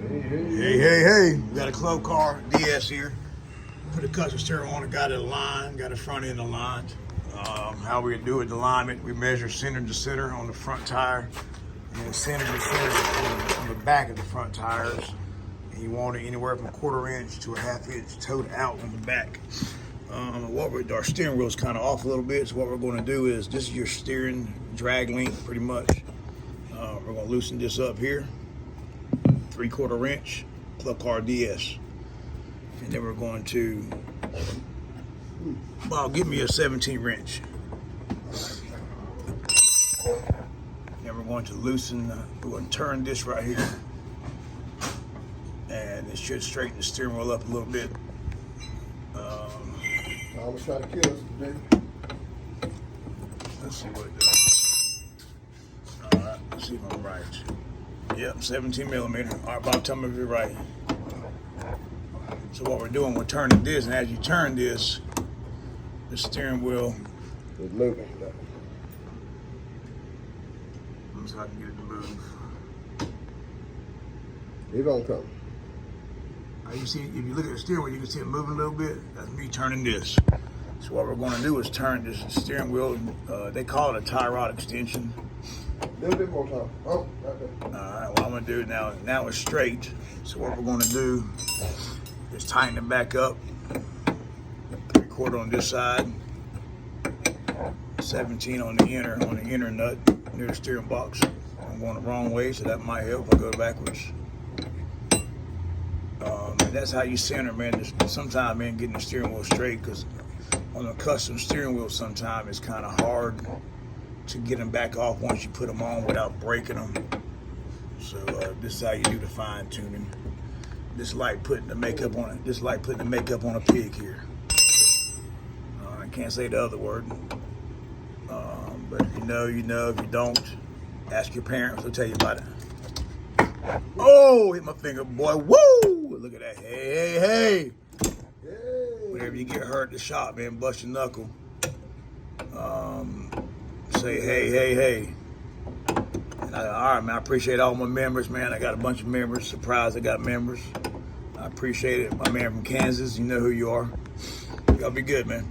Hey. We got a club car DS here. Put a custom steering on it, got it aligned, got the front end aligned. How we do it, the alignment, we measure center to center on the front tire and center to center on the back of the front tires. And you want it anywhere from 1/4 inch to a 1/2 inch towed out on the back. Our steering wheel is kind of off a little bit, so what we're going to do is, this is your steering drag length pretty much. We're going to loosen this up here, 3/4 inch club car DS. And then we're going to, give me a 17 wrench. Then we're going to loosen, we're going to turn this right here. And it should straighten the steering wheel up a little bit. I was trying to kill us today. Let's see what it does. All right, let's see if I'm right. Yep, 17 millimeter. All right, Bob, tell me if you're right. So what we're doing, we're turning this, and as you turn this, the steering wheel It's moving. Let me see if I can get it to move. It don't come. You see, if you look at the steering wheel, you can see it moving a little bit. That's me turning this. So what we're going to do is turn this steering wheel. They call it a tie rod extension. A little bit more time. Oh, okay. All right, what I'm going to do now it's straight. So what we're going to do is tighten it back up. 3/4 on this side. 17 on the inner nut near the steering box. I'm going the wrong way, so that might help if I go backwards. And that's how you center, man. Sometimes, man, getting the steering wheel straight, because on a custom steering wheel, sometimes it's kind of hard to get them back off once you put them on without breaking them. So this is how you do the fine tuning. This like putting the makeup on it. This is like putting the makeup on a pig here. I can't say the other word. But if you know, you know. If you don't, ask your parents. They'll tell you about it. Oh, hit my finger, boy. Woo! Look at that. Hey. Whenever you get hurt at the shop, man, bust your knuckle. Say, hey. And all right, man, I appreciate all my members, man. I got a bunch of members. Surprised I got members. I appreciate it. My man from Kansas, you know who you are. Y'all be good, man.